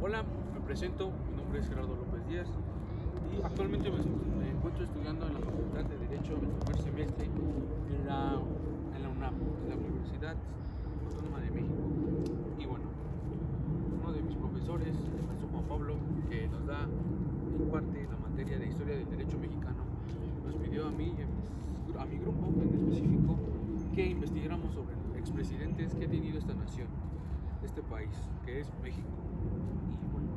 Hola, me presento, mi nombre es Gerardo López Díaz y actualmente me encuentro estudiando en la Facultad de Derecho el primer semestre en la UNAM, en la Universidad Autónoma de México. Y bueno, uno de mis profesores, el maestro Juan Pablo, que nos da, imparte la materia de Historia del Derecho Mexicano, nos pidió a mí y a mi grupo en específico que investigáramos sobre expresidentes que ha tenido esta nación, este país, que es México. Y bueno,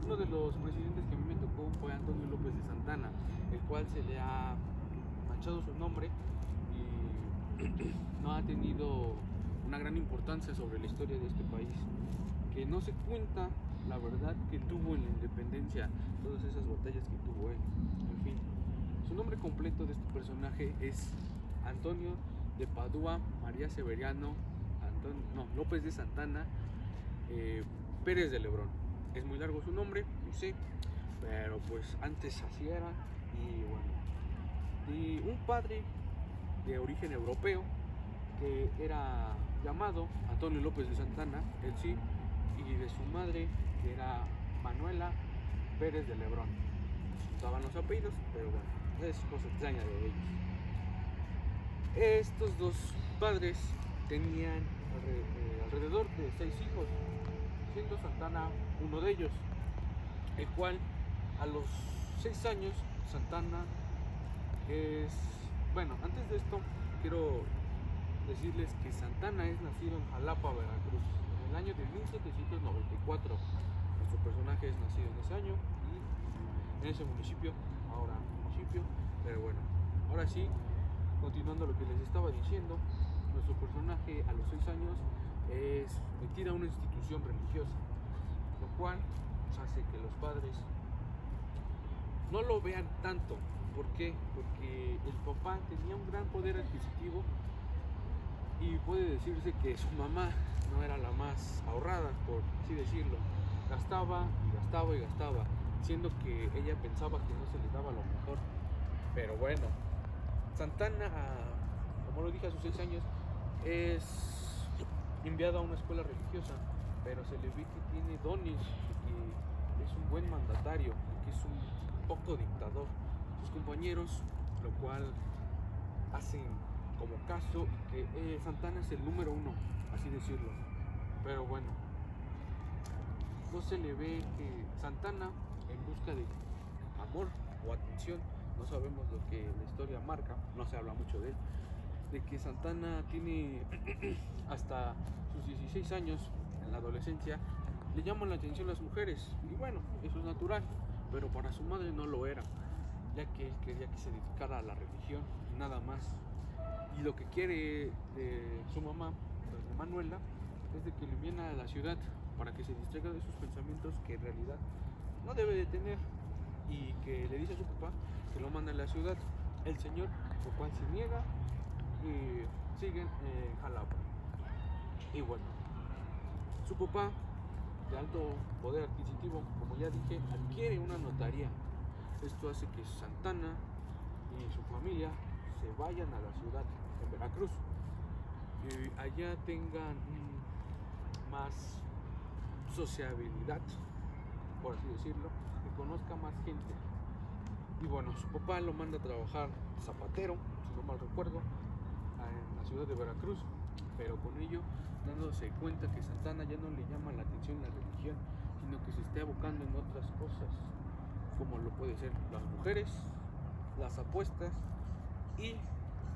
uno de los presidentes que a mí me tocó fue Antonio López de Santana, el cual se le ha manchado su nombre y no ha tenido una gran importancia sobre la historia de este país, que no se cuenta la verdad que tuvo en la independencia, todas esas batallas que tuvo él. En fin, su nombre completo de este personaje es Antonio de Padua María Severiano López de Santana Pérez de Lebrón. Es muy largo su nombre, no sé, pero pues antes así era. Y bueno, y un padre de origen europeo que era llamado Antonio López de Santana, él sí, y de su madre que era Manuela Pérez de Lebrón. Estaban los apellidos, pero bueno, es cosa extraña de ellos. Estos dos padres tenían alrededor de 6 hijos, siendo Santana uno de ellos, el cual a los 6 años Santana es... Bueno, antes de esto quiero decirles que Santana es nacido en Jalapa, Veracruz, en el año de 1794. Nuestro personaje es nacido en ese año y en ese municipio, ahora municipio, pero bueno, ahora sí, continuando lo que les estaba diciendo, nuestro personaje a los 6 años es metido a una institución religiosa, lo cual pues, hace que los padres no lo vean tanto. ¿Por qué? Porque el papá tenía un gran poder adquisitivo y puede decirse que su mamá no era la más ahorrada, por así decirlo. Gastaba y gastaba y gastaba, siendo que ella pensaba que no se le daba lo mejor. Pero bueno, Santana, como lo dije, a sus 6 años es enviado a una escuela religiosa, pero se le ve que tiene dones, que es un buen mandatario, que es un poco dictador. Sus compañeros, lo cual hacen como caso y que Santana es el número uno, así decirlo. Pero bueno, no se le ve que Santana, en busca de amor o atención, no sabemos lo que la historia marca, no se habla mucho de él, de que Santana tiene hasta sus 16 años, en la adolescencia, le llaman la atención las mujeres, y bueno, eso es natural, pero para su madre no lo era, ya que él quería que se dedicara a la religión y nada más. Y lo que quiere de su mamá, de Manuela, es de que le envíen a la ciudad para que se distraiga de sus pensamientos que en realidad no debe de tener, y que le dice a su papá que lo manda a la ciudad. El señor, lo cual se niega y siguen en Jalapa. Y bueno, su papá, de alto poder adquisitivo, como ya dije, adquiere una notaría. Esto hace que Santana y su familia se vayan a la ciudad, en Veracruz, y allá tengan más sociabilidad, por así decirlo, que conozca más gente. Y bueno, su papá lo manda a trabajar zapatero, si no mal recuerdo, en la ciudad de Veracruz, pero con ello dándose cuenta que Santana ya no le llama la atención la religión, sino que se esté abocando en otras cosas, como lo puede ser las mujeres, las apuestas y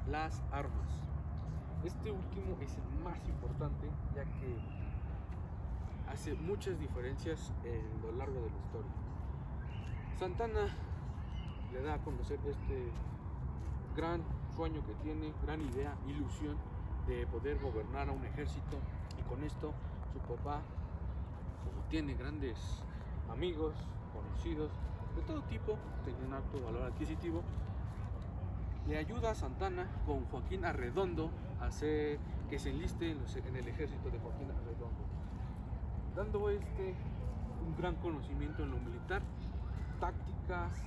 las armas. Este último es el más importante, ya que hace muchas diferencias en lo largo de la historia. Santana le da a conocer este gran sueño que tiene, gran idea, ilusión de poder gobernar a un ejército, y con esto su papá, como tiene grandes amigos, conocidos de todo tipo, tienen alto valor adquisitivo, le ayuda a Santana con Joaquín Arredondo a hacer que se enliste en el ejército de Joaquín Arredondo, dando un gran conocimiento en lo militar, tácticas,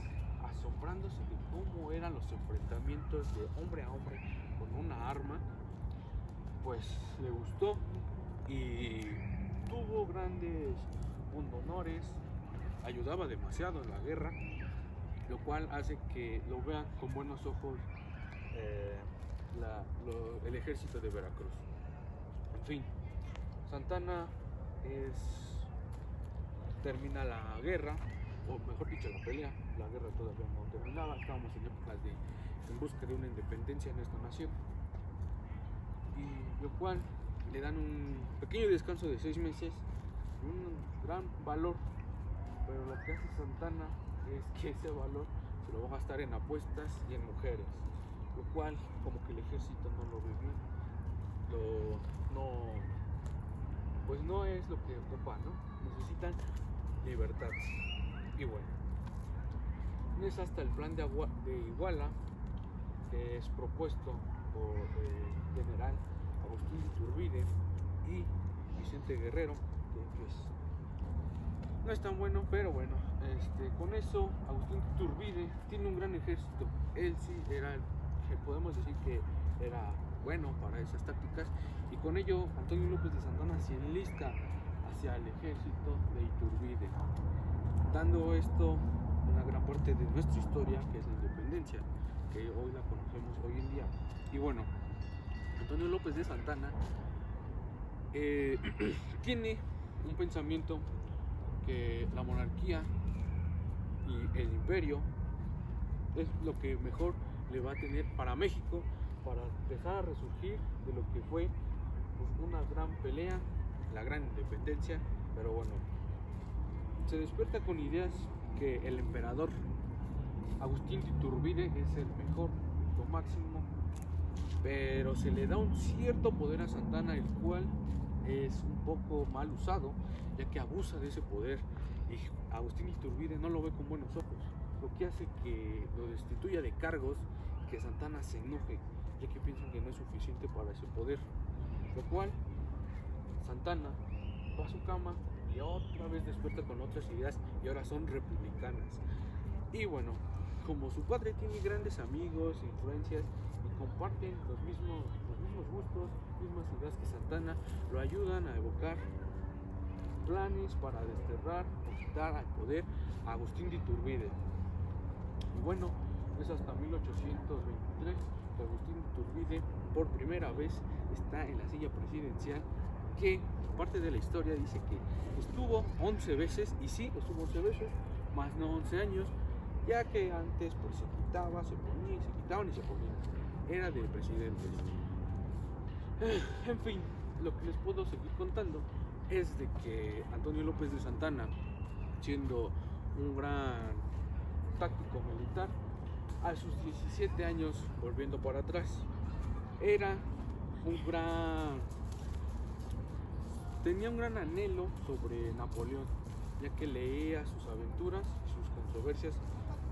asombrándose de cómo eran los enfrentamientos de hombre a hombre con una arma. Pues le gustó y tuvo grandes Fondo Honores, ayudaba demasiado en la guerra, lo cual hace que lo vean con buenos ojos el ejército de Veracruz. En fin, Santa Anna termina la guerra, o mejor dicho la pelea. La guerra todavía no terminaba, estábamos en épocas en busca de una independencia en esta nación, y lo cual le dan un pequeño descanso de 6 meses, un gran valor, pero lo que hace Santa Anna es que ese valor se lo va a gastar en apuestas y en mujeres, lo cual como que el ejército no lo ve bien, pues no es lo que ocupa, ¿no? Necesitan libertad. Y bueno, es hasta el plan de Iguala, que es propuesto por el general Agustín Iturbide y Vicente Guerrero, que pues no es tan bueno, pero bueno, con eso Agustín Iturbide tiene un gran ejército. Él sí podemos decir que era bueno para esas tácticas, y con ello Antonio López de Santa Anna se enlista hacia el ejército de Iturbide, dando esto una gran parte de nuestra historia, que es la independencia, que hoy la conocemos hoy en día. Y bueno, Antonio López de Santa Anna tiene un pensamiento que la monarquía y el imperio es lo que mejor le va a tener para México, para empezar a resurgir de lo que fue pues, una gran pelea, la gran independencia. Pero bueno, se despierta con ideas que el emperador Agustín de Iturbide es el mejor, lo máximo, pero se le da un cierto poder a Santa Anna, el cual es un poco mal usado, ya que abusa de ese poder, y Agustín de Iturbide no lo ve con buenos ojos, lo que hace que lo destituya de cargos, que Santa Anna se enoje, ya que piensan que no es suficiente para ese poder, lo cual Santa Anna va a su cama y otra vez despierta con otras ideas, y ahora son republicanas. Y bueno, como su padre tiene grandes amigos, influencias, y comparten los mismos gustos, mismas ideas que Santa Anna, lo ayudan a evocar planes para desterrar o quitar al poder a Agustín de Iturbide. Y bueno, es hasta 1823 que Agustín de Iturbide por primera vez está en la silla presidencial, que parte de la historia dice que estuvo 11 veces, y sí, estuvo 11 veces, más no 11 años, ya que antes pues se quitaba, se ponía, y se quitaban y se ponían, era de presidentes. En fin, lo que les puedo seguir contando es de que Antonio López de Santa Anna, siendo un gran táctico militar, a sus 17 años, volviendo para atrás, tenía un gran anhelo sobre Napoleón, ya que leía sus aventuras y sus controversias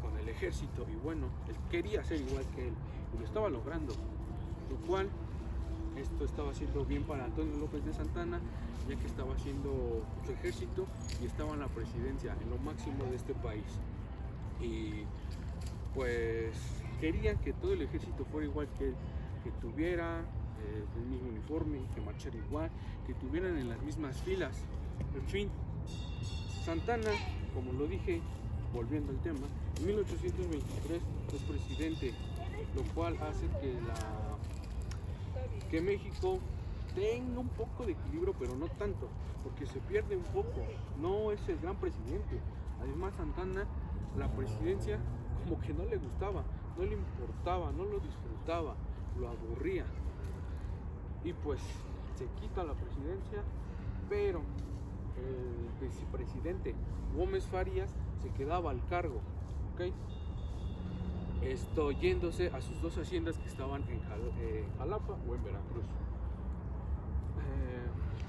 con el ejército, y bueno, él quería ser igual que él, y lo estaba logrando, lo cual esto estaba haciendo bien para Antonio López de Santa Anna, ya que estaba haciendo su ejército y estaba en la presidencia, en lo máximo de este país, y pues querían que todo el ejército fuera igual que él, que tuviera el mismo uniforme, que marchara igual, que tuvieran en las mismas filas. En fin, Santa Anna, como lo dije, volviendo al tema, en 1823 es presidente, lo cual hace que México tenga un poco de equilibrio, pero no tanto, porque se pierde un poco, no es el gran presidente. Además, Santa Anna, la presidencia como que no le gustaba, no le importaba, no lo disfrutaba, lo aburría, y pues se quita la presidencia, pero el vicepresidente Gómez Farías se quedaba al cargo, ¿ok? Esto yéndose a sus dos haciendas que estaban en Jalapa o en Veracruz.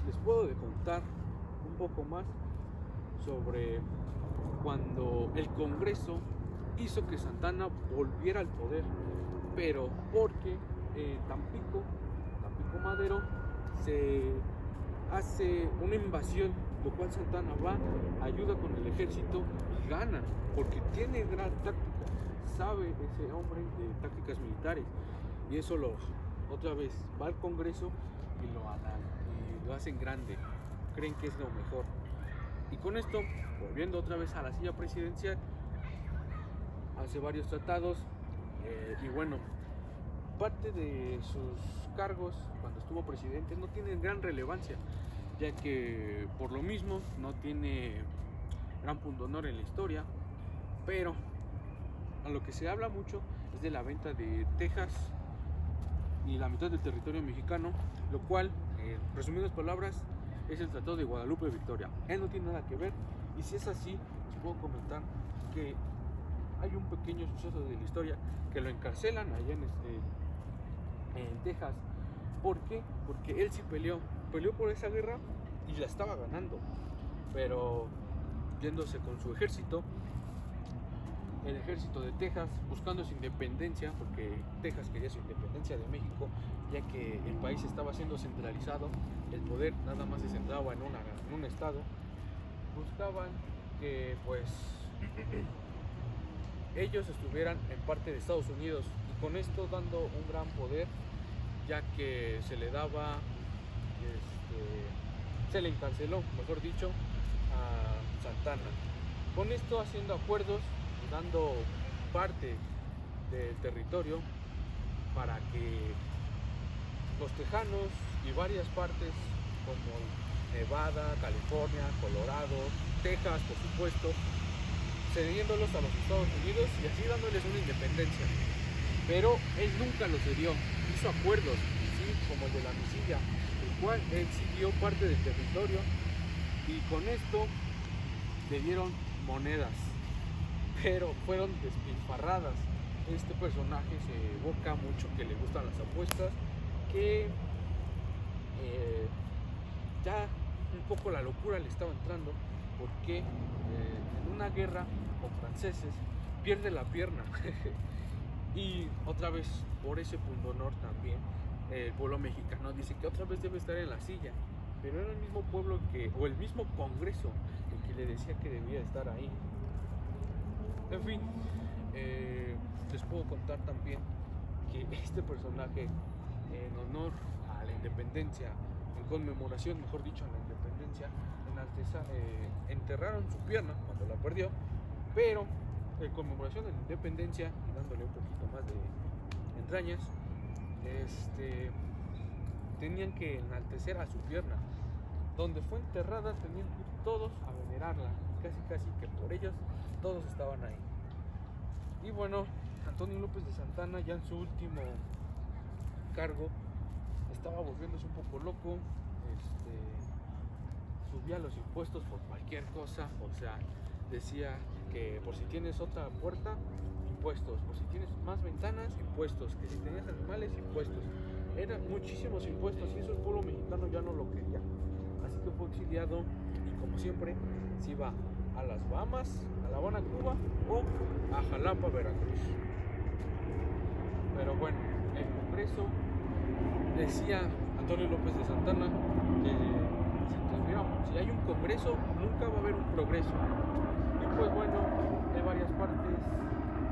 Les puedo contar un poco más sobre cuando el Congreso hizo que Santa Anna volviera al poder, pero porque Tampico Madero se hace una invasión, lo cual Santa Anna va, ayuda con el ejército y gana, porque tiene gran táctica, sabe ese hombre de tácticas militares, y eso otra vez va al Congreso y lo hacen grande, creen que es lo mejor. Y con esto, volviendo otra vez a la silla presidencial, hace varios tratados y bueno, parte de sus cargos cuando estuvo presidente no tienen gran relevancia, ya que por lo mismo no tiene gran pundonor en la historia, pero a lo que se habla mucho es de la venta de Texas y la mitad del territorio mexicano, lo cual, en resumidas palabras, es el Tratado de Guadalupe Victoria. Él no tiene nada que ver, y si es así, les puedo comentar que hay un pequeño suceso de la historia que lo encarcelan allá en Texas. ¿Por qué? Porque él sí peleó por esa guerra y la estaba ganando, pero yéndose con su ejército, el ejército de Texas, buscando su independencia, porque Texas quería su independencia de México, ya que el país estaba siendo centralizado, el poder nada más se centraba en un estado. Buscaban que pues ellos estuvieran en parte de Estados Unidos, y con esto dando un gran poder, ya que se le daba, se le encarceló, mejor dicho, a Santana. Con esto haciendo acuerdos y dando parte del territorio para que los tejanos y varias partes como Nevada, California, Colorado, Texas, por supuesto, cediéndolos a los Estados Unidos y así dándoles una independencia. Pero él nunca lo cedió, hizo acuerdos, ¿sí? Como el de la Misilla, el cual él siguió parte del territorio, y con esto le dieron monedas, pero fueron despilfarradas. Este personaje se evoca mucho que le gustan las apuestas, que ya un poco la locura le estaba entrando, porque en una guerra con franceses pierde la pierna y otra vez por ese pundonor también el pueblo mexicano dice que otra vez debe estar en la silla, pero era el mismo pueblo o el mismo Congreso el que le decía que debía estar ahí. En fin, les puedo contar también que este personaje, en honor a la independencia, en conmemoración, mejor dicho, a la independencia, enterraron su pierna cuando la perdió, pero en conmemoración de la independencia y dándole un poquito más de entrañas, tenían que enaltecer a su pierna. Donde fue enterrada tenían que ir todos a venerarla, casi que por ellos todos estaban ahí. Y bueno, Antonio López de Santana, ya en su último cargo, estaba volviéndose un poco loco, subía los impuestos por cualquier cosa, o sea, decía que por si tienes otra puerta, impuestos, por si tienes más ventanas, impuestos, que si tenías animales, impuestos. Eran muchísimos impuestos y eso el pueblo mexicano ya no lo quería. Así que fue exiliado y, como siempre, se iba a las Bahamas, a La Habana, Cuba, o a Jalapa, Veracruz. Pero bueno, el Congreso, decía Antonio López de Santana, que si hay un Congreso, nunca va a haber un progreso. Y pues bueno, de varias partes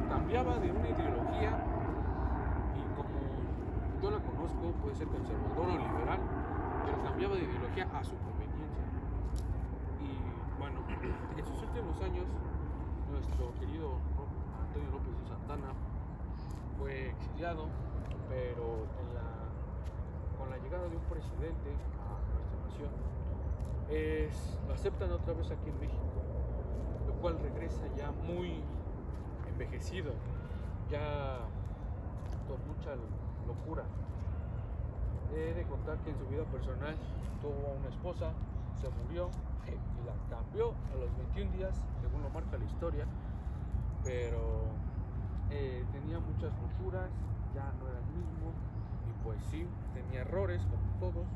cambiaba de una ideología, y como yo la conozco, puede ser conservador o liberal, pero cambiaba de ideología a su conveniencia. Y bueno, en sus últimos años, nuestro querido Antonio López de Santana fue exiliado, pero con la llegada de un presidente a nuestra nación, lo aceptan otra vez aquí en México, lo cual regresa ya muy envejecido, ya con mucha locura. He de contar que en su vida personal tuvo una esposa, se murió y la cambió a los 21 días, según lo marca la historia, pero tenía muchas locuras, ya no era el mismo, y pues sí, tenía errores como todos,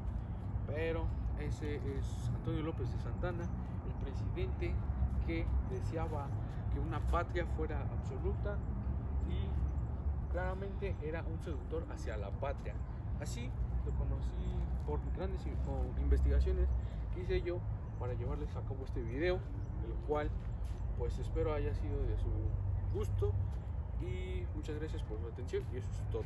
pero ese es Antonio López de Santana, el presidente que deseaba que una patria fuera absoluta y claramente era un seductor hacia la patria. Así lo conocí por grandes investigaciones que hice yo para llevarles a cabo este video, el cual pues espero haya sido de su gusto, y muchas gracias por su atención, y eso es todo.